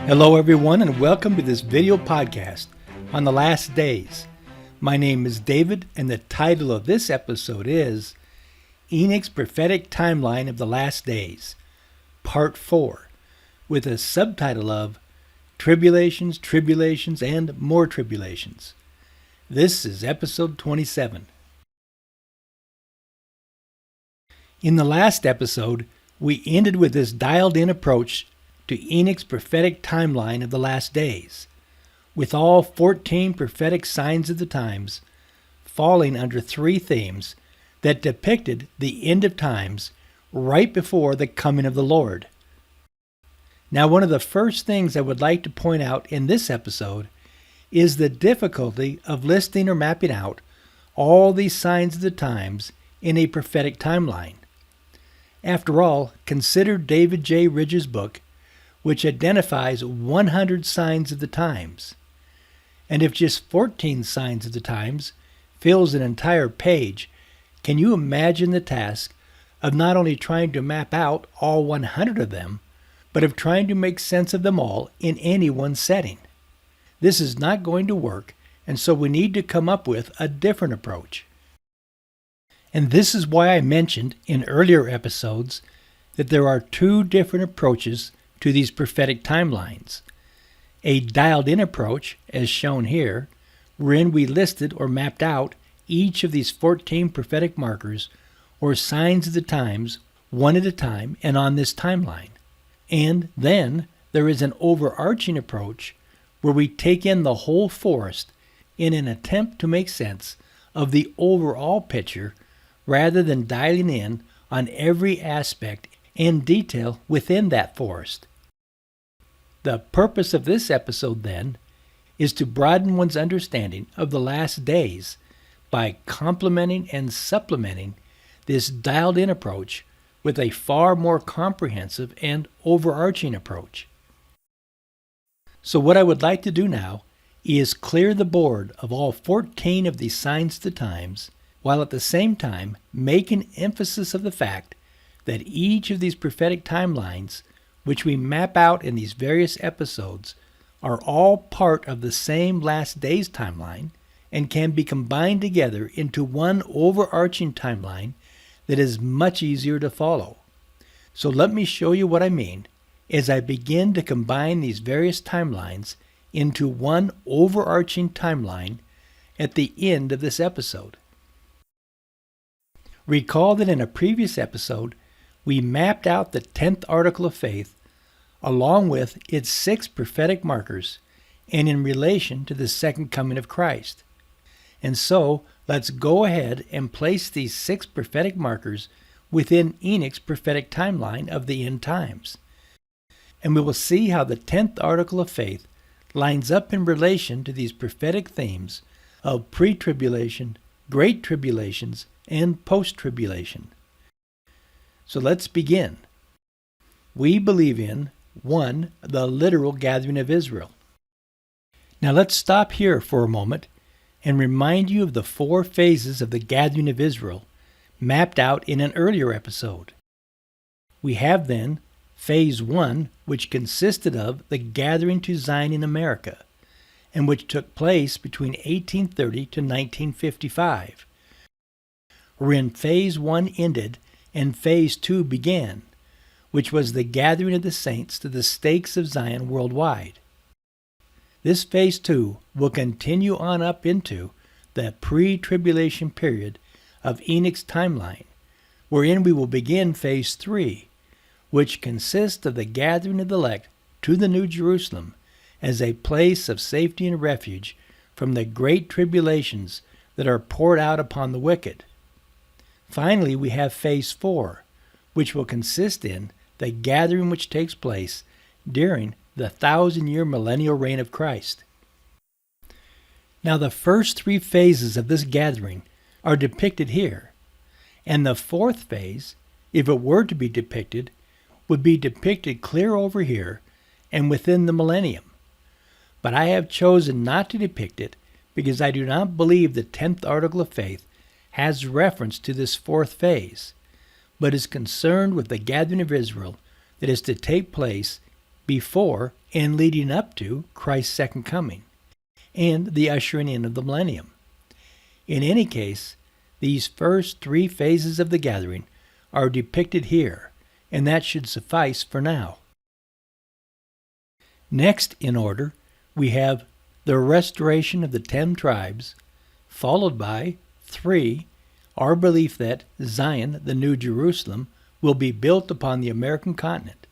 Hello everyone and welcome to this video podcast on the last days. My name is David and the title of this episode is Enoch's Prophetic Timeline of the Last Days, Part 4, with a subtitle of Tribulations, Tribulations, and More Tribulations. This is episode 27. In the last episode, we ended with this dialed-in approach to Enoch's prophetic timeline of the last days, with all 14 prophetic signs of the times falling under three themes that depicted the end of times right before the coming of the Lord. Now, one of the first things I would like to point out in this episode is the difficulty of listing or mapping out all these signs of the times in a prophetic timeline. After all, consider David J. Ridge's book, which identifies 100 signs of the times. And if just 14 signs of the times fills an entire page, can you imagine the task of not only trying to map out all 100 of them, but of trying to make sense of them all in any one setting? This is not going to work, and so we need to come up with a different approach. And this is why I mentioned in earlier episodes that there are two different approaches to these prophetic timelines. A dialed-in approach, as shown here, wherein we listed or mapped out each of these 14 prophetic markers or signs of the times one at a time and on this timeline. And then there is an overarching approach where we take in the whole forest in an attempt to make sense of the overall picture rather than dialing in on every aspect and detail within that forest. The purpose of this episode, then, is to broaden one's understanding of the last days by complementing and supplementing this dialed-in approach with a far more comprehensive and overarching approach. So what I would like to do now is clear the board of all 14 of these signs of the times, while at the same time make an emphasis of the fact that each of these prophetic timelines which we map out in these various episodes, are all part of the same last days timeline and can be combined together into one overarching timeline that is much easier to follow. So let me show you what I mean as I begin to combine these various timelines into one overarching timeline at the end of this episode. Recall that in a previous episode, we mapped out the 10th article of faith along with its 6 prophetic markers and in relation to the second coming of Christ. And so, let's go ahead and place these 6 prophetic markers within Enoch's prophetic timeline of the end times. And we will see how the 10th article of faith lines up in relation to these prophetic themes of pre-tribulation, great tribulations, and post-tribulation. So let's begin. We believe in 1. The literal gathering of Israel. Now let's stop here for a moment and remind you of the 4 phases of the gathering of Israel mapped out in an earlier episode. We have then Phase 1, which consisted of the gathering to Zion in America, and which took place between 1830 to 1955, wherein Phase 1 ended and Phase 2 began, which was the gathering of the saints to the stakes of Zion worldwide. This Phase 2 will continue on up into the pre-tribulation period of Enoch's timeline, wherein we will begin Phase 3, which consists of the gathering of the elect to the New Jerusalem as a place of safety and refuge from the great tribulations that are poured out upon the wicked. Finally, we have Phase 4, which will consist in the gathering which takes place during the 1,000-year millennial reign of Christ. Now, the first 3 phases of this gathering are depicted here, and the 4th phase, if it were to be depicted, would be depicted clear over here and within the millennium. But I have chosen not to depict it because I do not believe the 10th article of faith has reference to this 4th phase, but is concerned with the gathering of Israel that is to take place before and leading up to Christ's second coming, and the ushering in of the millennium. In any case, these first three phases of the gathering are depicted here, and that should suffice for now. Next in order, we have the restoration of the 10 tribes, followed by 3, our belief that Zion, the New Jerusalem, will be built upon the American continent.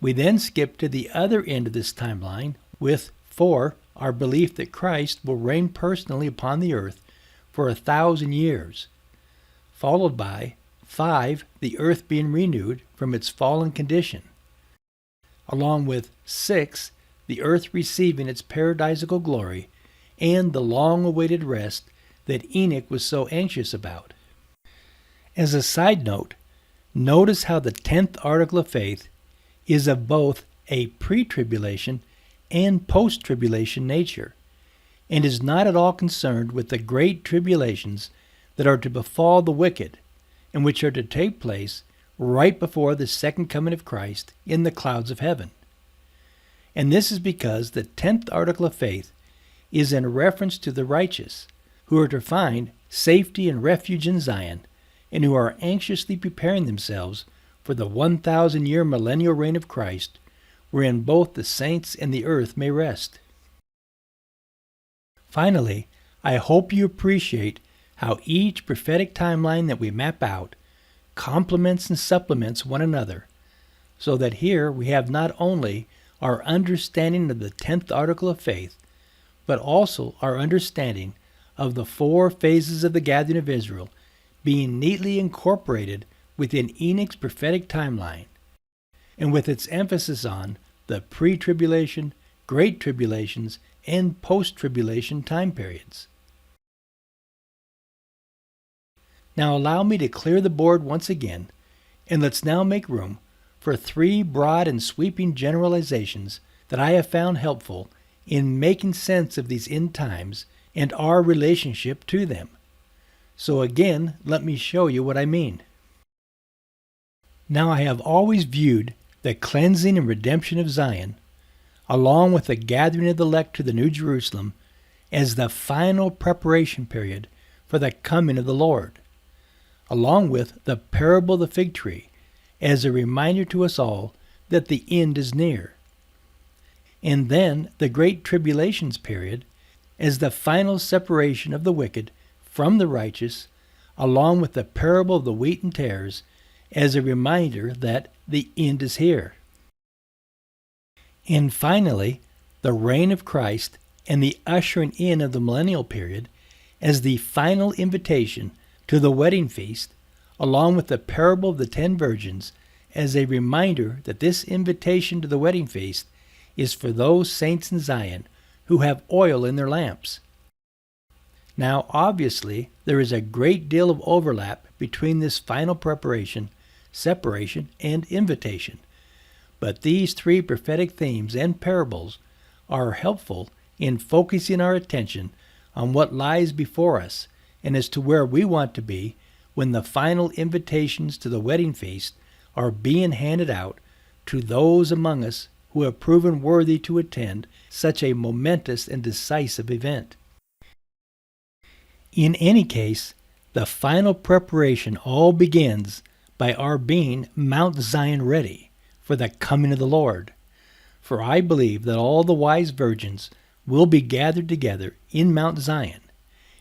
We then skip to the other end of this timeline with 4, our belief that Christ will reign personally upon the earth for 1,000 years, followed by 5, the earth being renewed from its fallen condition, along with 6, the earth receiving its paradisical glory, and the long-awaited rest that Enoch was so anxious about. As a side note, notice how the 10th article of faith is of both a pre-tribulation and post-tribulation nature, and is not at all concerned with the great tribulations that are to befall the wicked, and which are to take place right before the second coming of Christ in the clouds of heaven. And this is because the 10th article of faith is in reference to the righteous, who are to find safety and refuge in Zion, and who are anxiously preparing themselves for the 1,000-year millennial reign of Christ, wherein both the saints and the earth may rest. Finally, I hope you appreciate how each prophetic timeline that we map out complements and supplements one another, so that here we have not only our understanding of the 10th article of faith, but also our understanding of the 4 phases of the gathering of Israel being neatly incorporated within Enoch's prophetic timeline, and with its emphasis on the pre-tribulation, great tribulations, and post-tribulation time periods. Now allow me to clear the board once again, and let's now make room for 3 broad and sweeping generalizations that I have found helpful in making sense of these end times and our relationship to them. So again, let me show you what I mean. Now I have always viewed the cleansing and redemption of Zion, along with the gathering of the elect to the New Jerusalem, as the final preparation period for the coming of the Lord, along with the parable of the fig tree as a reminder to us all that the end is near, and then the great tribulations period as the final separation of the wicked from the righteous, along with the parable of the wheat and tares as a reminder that the end is here. And finally, the reign of Christ and the ushering in of the millennial period as the final invitation to the wedding feast, along with the parable of the 10 virgins as a reminder that this invitation to the wedding feast is for those saints in Zion who have oil in their lamps. Now, obviously, there is a great deal of overlap between this final preparation, separation, and invitation, but these 3 prophetic themes and parables are helpful in focusing our attention on what lies before us and as to where we want to be when the final invitations to the wedding feast are being handed out to those among us who have proven worthy to attend such a momentous and decisive event. In any case, the final preparation all begins by our being Mount Zion ready for the coming of the Lord. For I believe that all the wise virgins will be gathered together in Mount Zion,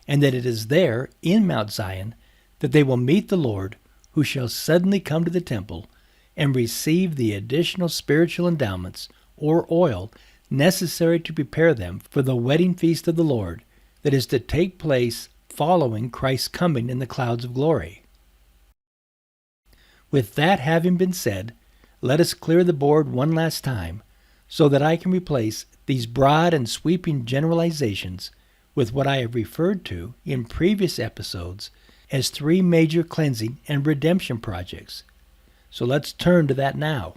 and that it is there in Mount Zion that they will meet the Lord, who shall suddenly come to the temple and receive the additional spiritual endowments or oil necessary to prepare them for the wedding feast of the Lord that is to take place following Christ's coming in the clouds of glory. With that having been said, let us clear the board one last time so that I can replace these broad and sweeping generalizations with what I have referred to in previous episodes as 3 major cleansing and redemption projects. So let's turn to that now.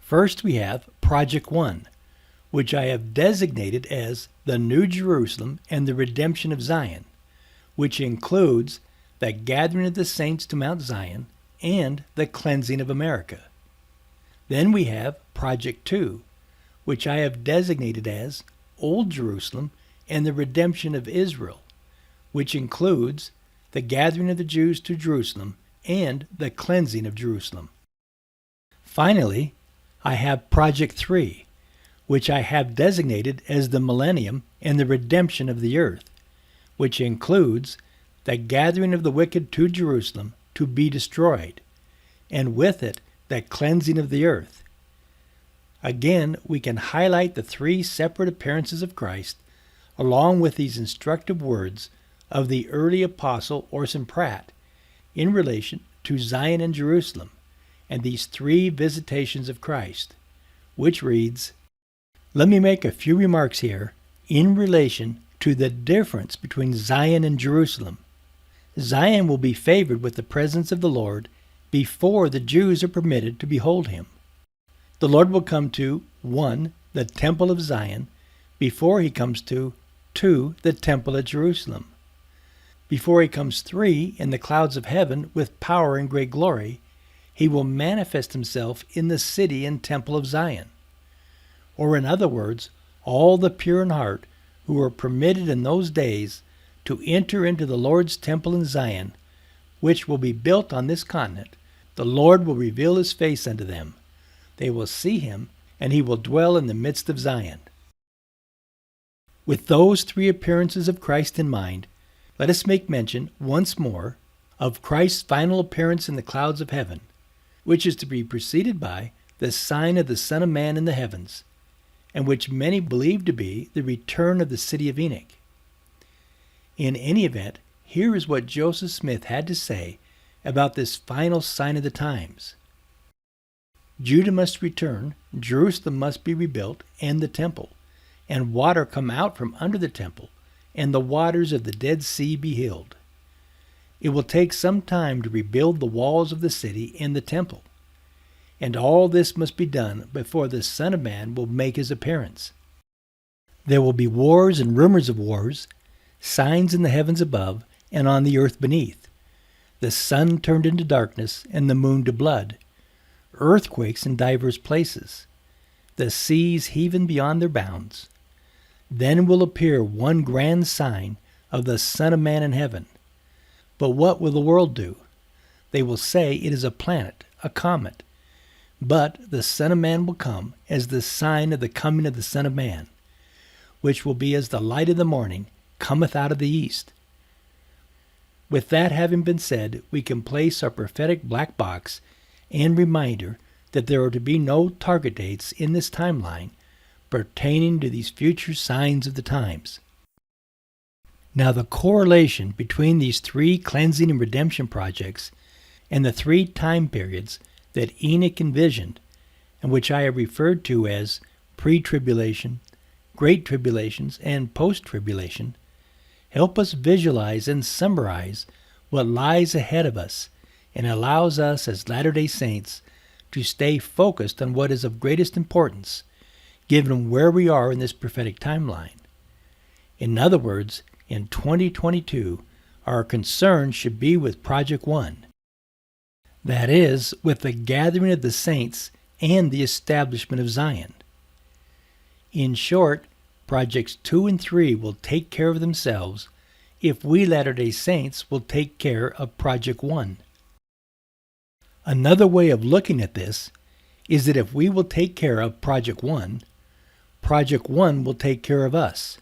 First we have Project 1, which I have designated as the New Jerusalem and the redemption of Zion, which includes the gathering of the saints to Mount Zion and the cleansing of America. Then we have Project 2, which I have designated as Old Jerusalem and the Redemption of Israel, which includes the gathering of the Jews to Jerusalem and the cleansing of Jerusalem. Finally, I have Project 3, which I have designated as the Millennium and the Redemption of the Earth, which includes the gathering of the wicked to Jerusalem to be destroyed, and with it the cleansing of the earth. Again, we can highlight the three separate appearances of Christ along with these instructive words of the early apostle Orson Pratt in relation to Zion and Jerusalem and these three visitations of Christ, which reads, "Let me make a few remarks here in relation to the difference between Zion and Jerusalem. Zion will be favored with the presence of the Lord before the Jews are permitted to behold him. The Lord will come to 1. The temple of Zion before he comes to 2. The temple at Jerusalem. Before he comes 3. In the clouds of heaven with power and great glory, he will manifest himself in the city and temple of Zion." Or in other words, all the pure in heart who were permitted in those days to enter into the Lord's temple in Zion, which will be built on this continent, the Lord will reveal his face unto them. They will see him, and he will dwell in the midst of Zion. With those three appearances of Christ in mind, let us make mention once more of Christ's final appearance in the clouds of heaven, which is to be preceded by the sign of the Son of Man in the heavens, and which many believe to be the return of the city of Enoch. In any event, here is what Joseph Smith had to say about this final sign of the times. "Judah must return, Jerusalem must be rebuilt, and the temple, and water come out from under the temple, and the waters of the Dead Sea be healed. It will take some time to rebuild the walls of the city and the temple, and all this must be done before the Son of Man will make his appearance. There will be wars and rumors of wars, signs in the heavens above and on the earth beneath, the sun turned into darkness and the moon to blood, earthquakes in divers places, the seas heaving beyond their bounds. Then will appear one grand sign of the Son of Man in heaven. But what will the world do? They will say it is a planet, a comet. But the Son of Man will come as the sign of the coming of the Son of Man, which will be as the light of the morning cometh out of the east." With that having been said, we can place our prophetic black box and reminder that there are to be no target dates in this timeline pertaining to these future signs of the times. Now, the correlation between these three cleansing and redemption projects and the three time periods that Enoch envisioned, and which I have referred to as pre-tribulation, great tribulations, and post-tribulation, help us visualize and summarize what lies ahead of us and allows us as Latter-day Saints to stay focused on what is of greatest importance, given where we are in this prophetic timeline. In other words, in 2022, our concern should be with Project 1. That is, with the gathering of the saints and the establishment of Zion. In short, Projects 2 and 3 will take care of themselves if we Latter-day Saints will take care of Project 1. Another way of looking at this is that if we will take care of Project 1, Project 1 will take care of us.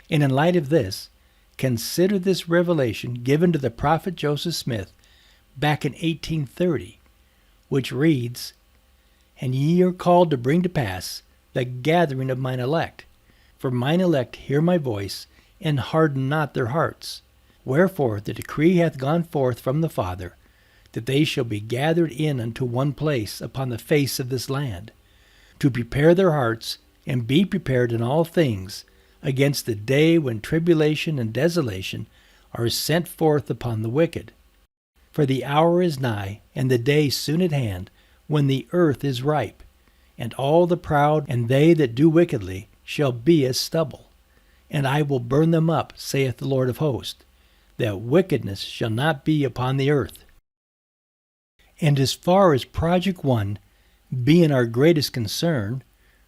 And in light of this, consider this revelation given to the prophet Joseph Smith back in 1830, which reads, "And ye are called to bring to pass the gathering of mine elect. For mine elect hear my voice, and harden not their hearts. Wherefore the decree hath gone forth from the Father, that they shall be gathered in unto one place upon the face of this land, to prepare their hearts, and be prepared in all things, against the day when tribulation and desolation are sent forth upon the wicked. For the hour is nigh, and the day soon at hand, when the earth is ripe, and all the proud and they that do wickedly shall be as stubble. And I will burn them up, saith the Lord of hosts, that wickedness shall not be upon the earth." And as far as Project 1, being our greatest concern,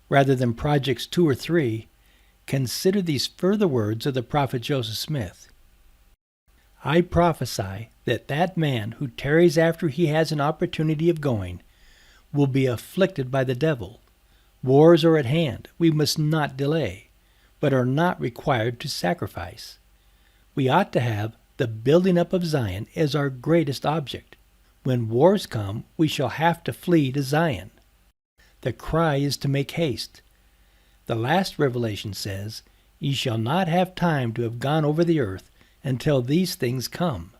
rather than projects 2 or 3, consider these further words of the prophet Joseph Smith. I prophesy that that man who tarries after he has an opportunity of going will be afflicted by the devil. Wars are at hand. We must not delay, but are not required to sacrifice. We ought to have the building up of Zion as our greatest object. When wars come, we shall have to flee to Zion. The cry is to make haste. The last revelation says, Ye shall not have time to have gone over the earth until these things come.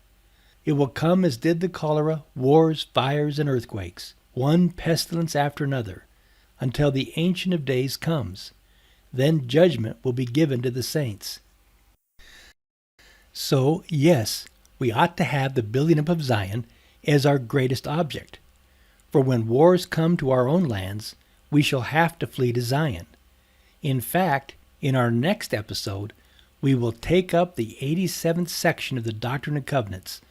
It will come as did the cholera, wars, fires, and earthquakes, one pestilence after another, until the Ancient of Days comes. Then judgment will be given to the saints. So, yes, we ought to have the building up of Zion as our greatest object. For when wars come to our own lands, we shall have to flee to Zion. In fact, in our next episode, we will take up the 87th section of the Doctrine and Covenants,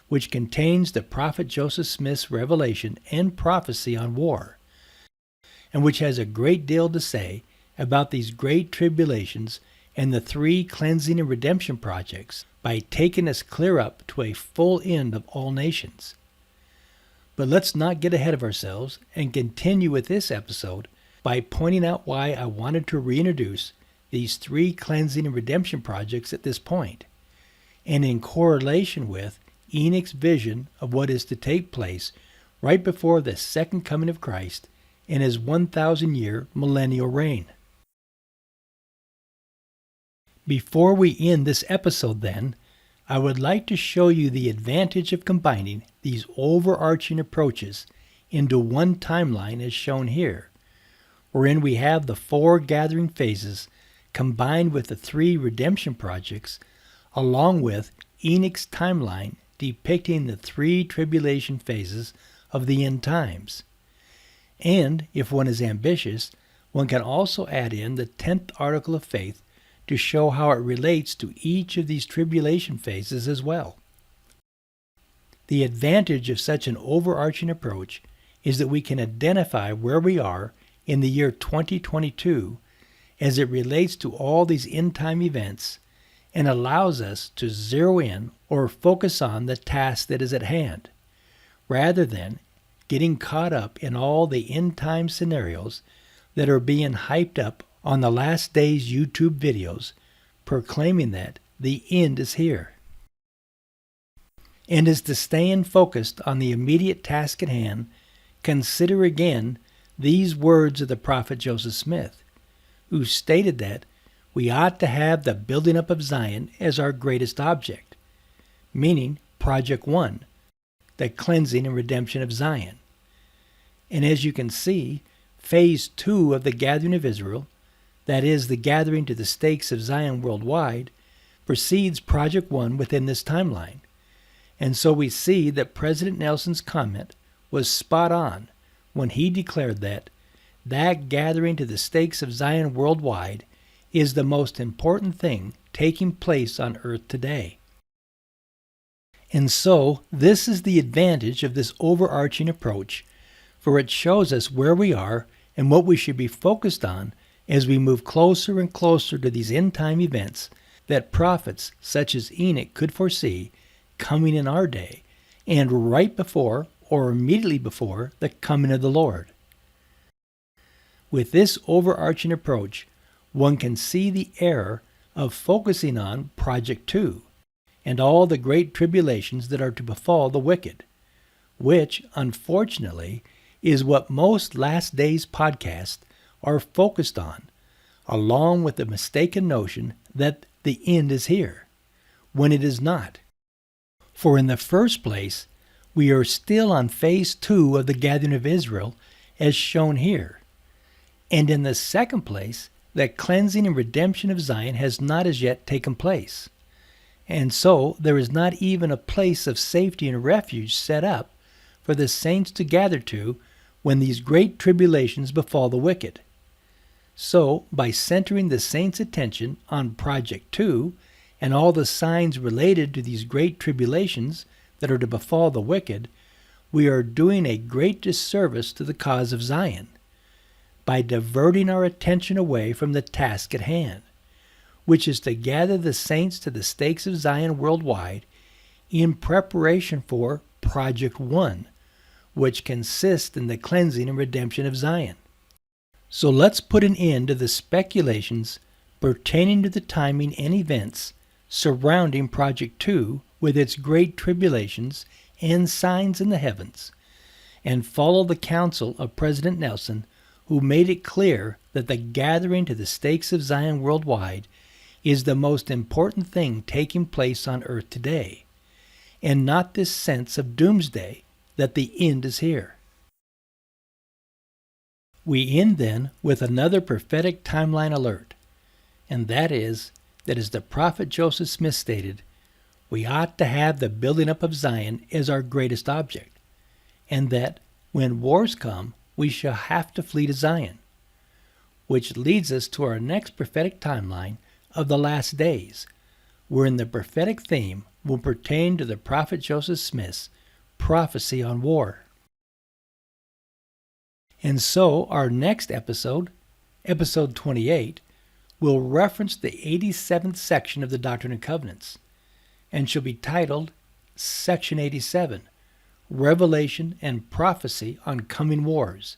which contains the prophet Joseph Smith's revelation and prophecy on war, and which has a great deal to say about these great tribulations and the 3 cleansing and redemption projects by taking us clear up to a full end of all nations. But let's not get ahead of ourselves and continue with this episode by pointing out why I wanted to reintroduce these 3 cleansing and redemption projects at this point, and in correlation with Enoch's vision of what is to take place right before the second coming of Christ and his 1,000-year millennial reign. Before we end this episode, then, I would like to show you the advantage of combining these overarching approaches into one timeline as shown here, wherein we have the 4 gathering phases combined with the 3 redemption projects, along with Enoch's timeline depicting the 3 tribulation phases of the end times. And, if one is ambitious, one can also add in the 10th article of faith to show how it relates to each of these tribulation phases as well. The advantage of such an overarching approach is that we can identify where we are in the year 2022 as it relates to all these end-time events, and allows us to zero in or focus on the task that is at hand, rather than getting caught up in all the end-time scenarios that are being hyped up on the last days YouTube videos proclaiming that the end is here. And as to staying focused on the immediate task at hand, consider again these words of the prophet Joseph Smith, who stated that we ought to have the building up of Zion as our greatest object, meaning Project 1, the cleansing and redemption of Zion. And as you can see, Phase 2 of the gathering of Israel, that is, the gathering to the stakes of Zion worldwide, precedes Project 1 within this timeline. And so we see that President Nelson's comment was spot on when he declared that gathering to the stakes of Zion worldwide is the most important thing taking place on earth today. And so, this is the advantage of this overarching approach, for it shows us where we are and what we should be focused on as we move closer and closer to these end-time events that prophets such as Enoch could foresee coming in our day and right before or immediately before the coming of the Lord. With this overarching approach, one can see the error of focusing on Project 2 and all the great tribulations that are to befall the wicked, which, unfortunately, is what most Last Days podcasts are focused on, along with the mistaken notion that the end is here, when it is not. For in the first place, we are still on Phase 2 of the gathering of Israel, as shown here. And in the second place, the cleansing and redemption of Zion has not as yet taken place. And so there is not even a place of safety and refuge set up for the saints to gather to when these great tribulations befall the wicked. So, by centering the saints' attention on Project 2 and all the signs related to these great tribulations that are to befall the wicked, we are doing a great disservice to the cause of Zion by diverting our attention away from the task at hand, which is to gather the saints to the stakes of Zion worldwide in preparation for Project 1, which consists in the cleansing and redemption of Zion. So let's put an end to the speculations pertaining to the timing and events surrounding Project 2 with its great tribulations and signs in the heavens, and follow the counsel of President Nelson, who made it clear that the gathering to the stakes of Zion worldwide is the most important thing taking place on earth today, and not this sense of doomsday that the end is here. We end then with another prophetic timeline alert, and that is that as the prophet Joseph Smith stated, we ought to have the building up of Zion as our greatest object, and that when wars come, we shall have to flee to Zion, which leads us to our next prophetic timeline of the last days, wherein the prophetic theme will pertain to the prophet Joseph Smith's prophecy on war. And so our next episode, episode 28, will reference the 87th section of the Doctrine and Covenants, and shall be titled Section 87, Revelation and Prophecy on Coming Wars,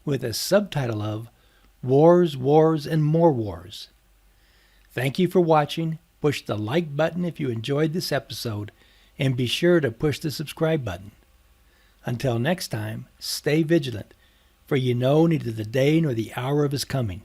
with a subtitle of Wars, Wars, and More Wars. Thank you for watching. Push the like button if you enjoyed this episode, and be sure to push the subscribe button. Until next time, stay vigilant, for you know neither the day nor the hour of his coming.